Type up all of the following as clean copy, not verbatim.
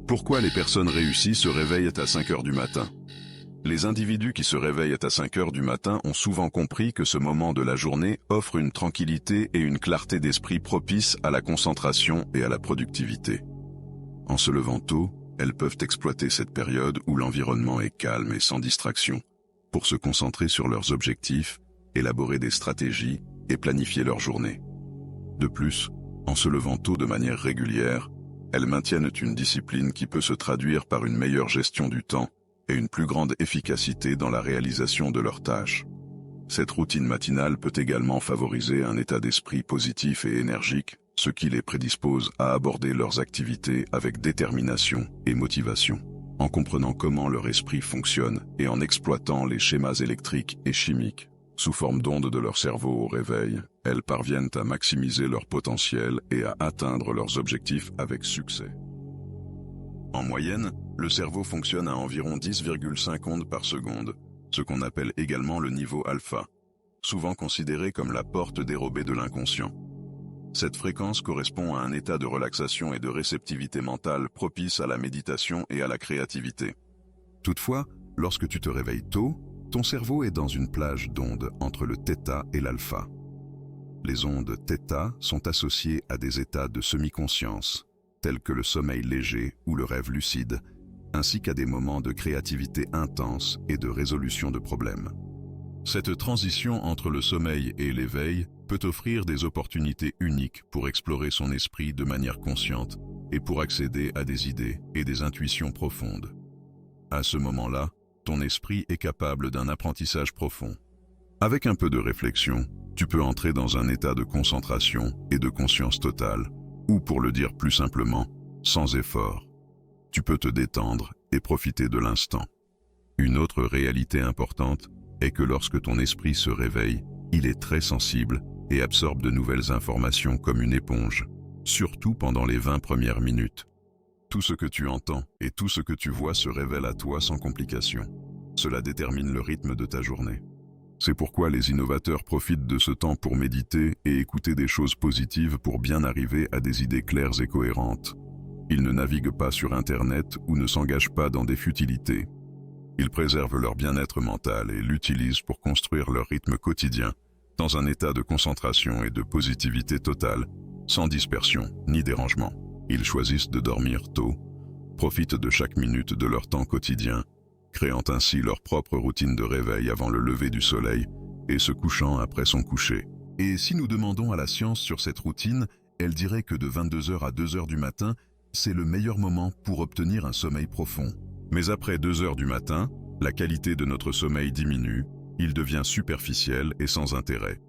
Pourquoi les personnes réussies se réveillent à 5 heures du matin? Les individus qui se réveillent à 5 heures du matin ont souvent compris que ce moment de la journée offre une tranquillité et une clarté d'esprit propice à la concentration et à la productivité. En se levant tôt, elles peuvent exploiter cette période où l'environnement est calme et sans distraction, pour se concentrer sur leurs objectifs, élaborer des stratégies et planifier leur journée. De plus, en se levant tôt de manière régulière, elles maintiennent une discipline qui peut se traduire par une meilleure gestion du temps et une plus grande efficacité dans la réalisation de leurs tâches. Cette routine matinale peut également favoriser un état d'esprit positif et énergique, ce qui les prédispose à aborder leurs activités avec détermination et motivation. En comprenant comment leur esprit fonctionne et en exploitant les schémas électriques et chimiques sous forme d'ondes de leur cerveau au réveil, elles parviennent à maximiser leur potentiel et à atteindre leurs objectifs avec succès. En moyenne, le cerveau fonctionne à environ 10,5 ondes par seconde, ce qu'on appelle également le niveau alpha, souvent considéré comme la porte dérobée de l'inconscient. Cette fréquence correspond à un état de relaxation et de réceptivité mentale propice à la méditation et à la créativité. Toutefois, lorsque tu te réveilles tôt, ton cerveau est dans une plage d'ondes entre le θ et l'alpha. Les ondes θ sont associées à des états de semi-conscience, tels que le sommeil léger ou le rêve lucide, ainsi qu'à des moments de créativité intense et de résolution de problèmes. Cette transition entre le sommeil et l'éveil peut offrir des opportunités uniques pour explorer son esprit de manière consciente et pour accéder à des idées et des intuitions profondes. À ce moment-là, ton esprit est capable d'un apprentissage profond. Avec un peu de réflexion, tu peux entrer dans un état de concentration et de conscience totale, ou pour le dire plus simplement, sans effort. Tu peux te détendre et profiter de l'instant. Une autre réalité importante est que lorsque ton esprit se réveille, il est très sensible et absorbe de nouvelles informations comme une éponge, surtout pendant les 20 premières minutes. Tout ce que tu entends et tout ce que tu vois se révèle à toi sans complication. Cela détermine le rythme de ta journée. C'est pourquoi les innovateurs profitent de ce temps pour méditer et écouter des choses positives pour bien arriver à des idées claires et cohérentes. Ils ne naviguent pas sur Internet ou ne s'engagent pas dans des futilités. Ils préservent leur bien-être mental et l'utilisent pour construire leur rythme quotidien dans un état de concentration et de positivité totale, sans dispersion ni dérangement. Ils choisissent de dormir tôt, profitent de chaque minute de leur temps quotidien, créant ainsi leur propre routine de réveil avant le lever du soleil et se couchant après son coucher. Et si nous demandons à la science sur cette routine, elle dirait que de 22h à 2h du matin, c'est le meilleur moment pour obtenir un sommeil profond. Mais après 2h du matin, la qualité de notre sommeil diminue, il devient superficiel et sans intérêt.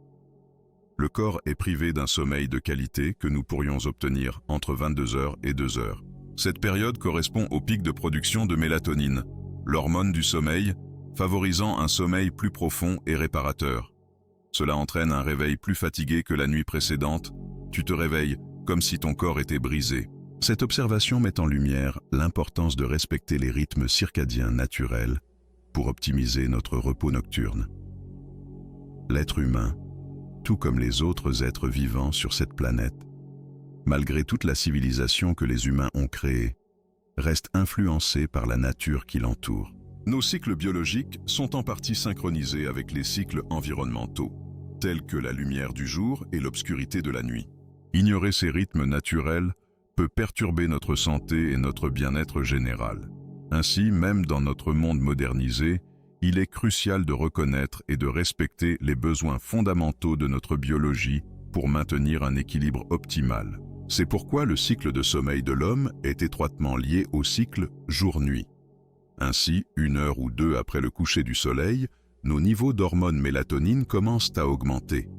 Le corps est privé d'un sommeil de qualité que nous pourrions obtenir entre 22h et 2h. Cette période correspond au pic de production de mélatonine, l'hormone du sommeil, favorisant un sommeil plus profond et réparateur. Cela entraîne un réveil plus fatigué que la nuit précédente. Tu te réveilles comme si ton corps était brisé. Cette observation met en lumière l'importance de respecter les rythmes circadiens naturels pour optimiser notre repos nocturne. L'être humain, tout comme les autres êtres vivants sur cette planète, malgré toute la civilisation que les humains ont créée, reste influencé par la nature qui l'entoure. Nos cycles biologiques sont en partie synchronisés avec les cycles environnementaux, tels que la lumière du jour et l'obscurité de la nuit. Ignorer ces rythmes naturels peut perturber notre santé et notre bien-être général. Ainsi, même dans notre monde modernisé, il est crucial de reconnaître et de respecter les besoins fondamentaux de notre biologie pour maintenir un équilibre optimal. C'est pourquoi le cycle de sommeil de l'homme est étroitement lié au cycle jour-nuit. Ainsi, 1 heure ou 2 après le coucher du soleil, nos niveaux d'hormone mélatonine commencent à augmenter.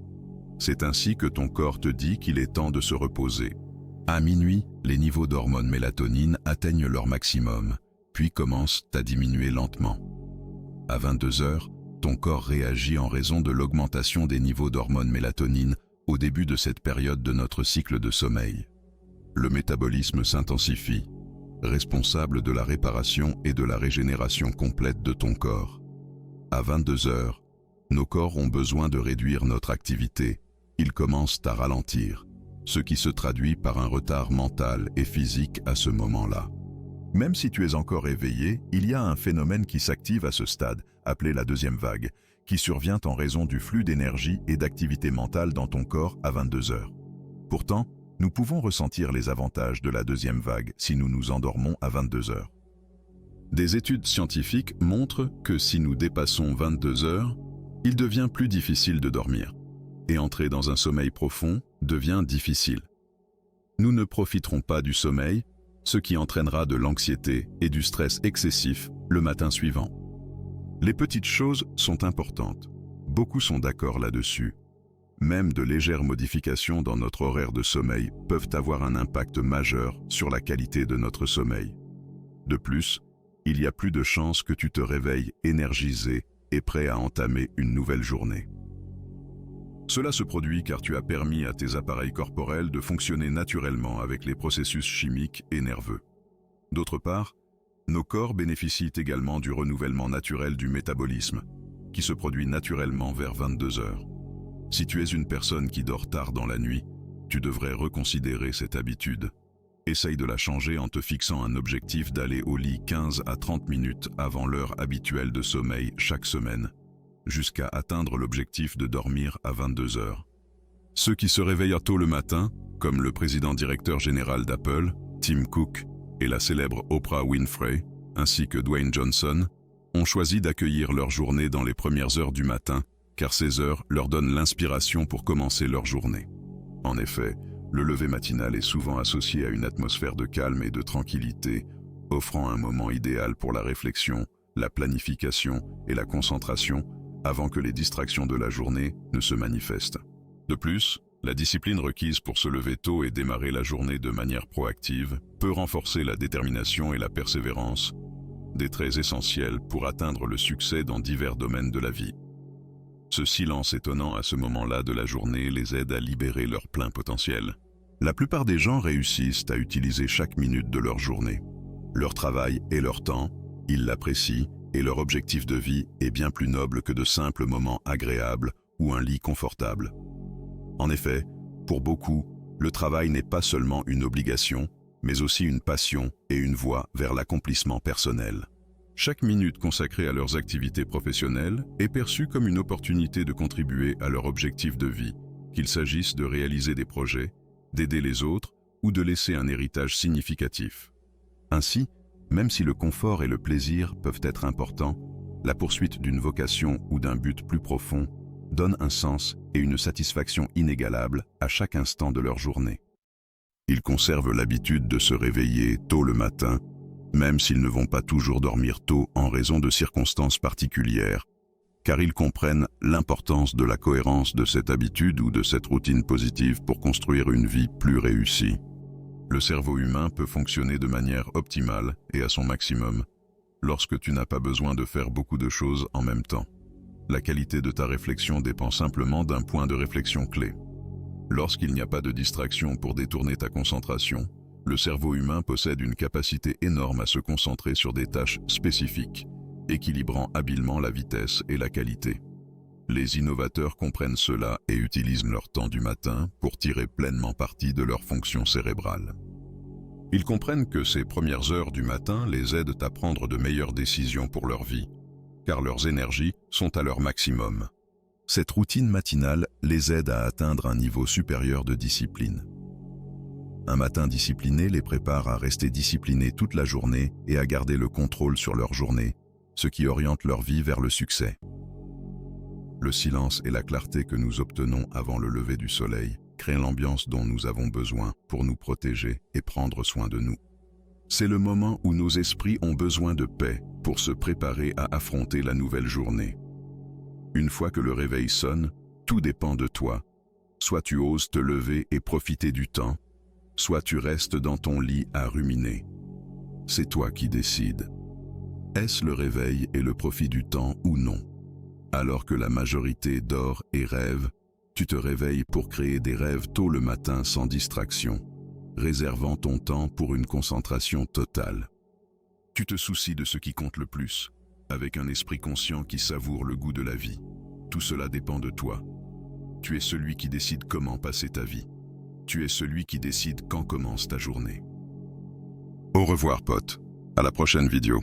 C'est ainsi que ton corps te dit qu'il est temps de se reposer. À minuit, les niveaux d'hormone mélatonine atteignent leur maximum, puis commencent à diminuer lentement. À 22h, ton corps réagit en raison de l'augmentation des niveaux d'hormone mélatonine au début de cette période de notre cycle de sommeil. Le métabolisme s'intensifie, responsable de la réparation et de la régénération complète de ton corps. À 22h, nos corps ont besoin de réduire notre activité. Ils commencent à ralentir, ce qui se traduit par un retard mental et physique à ce moment-là. Même si tu es encore éveillé, il y a un phénomène qui s'active à ce stade, appelé la deuxième vague, qui survient en raison du flux d'énergie et d'activité mentale dans ton corps à 22 heures. Pourtant, nous pouvons ressentir les avantages de la deuxième vague si nous nous endormons à 22 heures. Des études scientifiques montrent que si nous dépassons 22 heures, il devient plus difficile de dormir, et entrer dans un sommeil profond devient difficile. Nous ne profiterons pas du sommeil, ce qui entraînera de l'anxiété et du stress excessif le matin suivant. Les petites choses sont importantes. Beaucoup sont d'accord là-dessus. Même de légères modifications dans notre horaire de sommeil peuvent avoir un impact majeur sur la qualité de notre sommeil. De plus, il y a plus de chances que tu te réveilles énergisé et prêt à entamer une nouvelle journée. Cela se produit car tu as permis à tes appareils corporels de fonctionner naturellement avec les processus chimiques et nerveux. D'autre part, nos corps bénéficient également du renouvellement naturel du métabolisme, qui se produit naturellement vers 22 heures. Si tu es une personne qui dort tard dans la nuit, tu devrais reconsidérer cette habitude. Essaye de la changer en te fixant un objectif d'aller au lit 15 à 30 minutes avant l'heure habituelle de sommeil chaque semaine, jusqu'à atteindre l'objectif de dormir à 22 heures. Ceux qui se réveillent tôt le matin, comme le président-directeur général d'Apple, Tim Cook, et la célèbre Oprah Winfrey, ainsi que Dwayne Johnson, ont choisi d'accueillir leur journée dans les premières heures du matin, car ces heures leur donnent l'inspiration pour commencer leur journée. En effet, le lever matinal est souvent associé à une atmosphère de calme et de tranquillité, offrant un moment idéal pour la réflexion, la planification et la concentration, avant que les distractions de la journée ne se manifestent. De plus, la discipline requise pour se lever tôt et démarrer la journée de manière proactive peut renforcer la détermination et la persévérance, des traits essentiels pour atteindre le succès dans divers domaines de la vie. Ce silence étonnant à ce moment-là de la journée les aide à libérer leur plein potentiel. La plupart des gens réussissent à utiliser chaque minute de leur journée. Leur travail et leur temps, ils l'apprécient, et leur objectif de vie est bien plus noble que de simples moments agréables ou un lit confortable. En effet, pour beaucoup, le travail n'est pas seulement une obligation, mais aussi une passion et une voie vers l'accomplissement personnel. Chaque minute consacrée à leurs activités professionnelles est perçue comme une opportunité de contribuer à leur objectif de vie, qu'il s'agisse de réaliser des projets, d'aider les autres ou de laisser un héritage significatif. Ainsi, même si le confort et le plaisir peuvent être importants, la poursuite d'une vocation ou d'un but plus profond donne un sens et une satisfaction inégalables à chaque instant de leur journée. Ils conservent l'habitude de se réveiller tôt le matin, même s'ils ne vont pas toujours dormir tôt en raison de circonstances particulières, car ils comprennent l'importance de la cohérence de cette habitude ou de cette routine positive pour construire une vie plus réussie. Le cerveau humain peut fonctionner de manière optimale et à son maximum lorsque tu n'as pas besoin de faire beaucoup de choses en même temps. La qualité de ta réflexion dépend simplement d'un point de réflexion clé. Lorsqu'il n'y a pas de distraction pour détourner ta concentration, le cerveau humain possède une capacité énorme à se concentrer sur des tâches spécifiques, équilibrant habilement la vitesse et la qualité. Les innovateurs comprennent cela et utilisent leur temps du matin pour tirer pleinement parti de leurs fonctions cérébrales. Ils comprennent que ces premières heures du matin les aident à prendre de meilleures décisions pour leur vie, car leurs énergies sont à leur maximum. Cette routine matinale les aide à atteindre un niveau supérieur de discipline. Un matin discipliné les prépare à rester disciplinés toute la journée et à garder le contrôle sur leur journée, ce qui oriente leur vie vers le succès. Le silence et la clarté que nous obtenons avant le lever du soleil créent l'ambiance dont nous avons besoin pour nous protéger et prendre soin de nous. C'est le moment où nos esprits ont besoin de paix pour se préparer à affronter la nouvelle journée. Une fois que le réveil sonne, tout dépend de toi. Soit tu oses te lever et profiter du temps, soit tu restes dans ton lit à ruminer. C'est toi qui décides. Est-ce le réveil et le profit du temps ou non? Alors que la majorité dort et rêve, tu te réveilles pour créer des rêves tôt le matin sans distraction, réservant ton temps pour une concentration totale. Tu te soucies de ce qui compte le plus, avec un esprit conscient qui savoure le goût de la vie. Tout cela dépend de toi. Tu es celui qui décide comment passer ta vie. Tu es celui qui décide quand commence ta journée. Au revoir, pote. À la prochaine vidéo.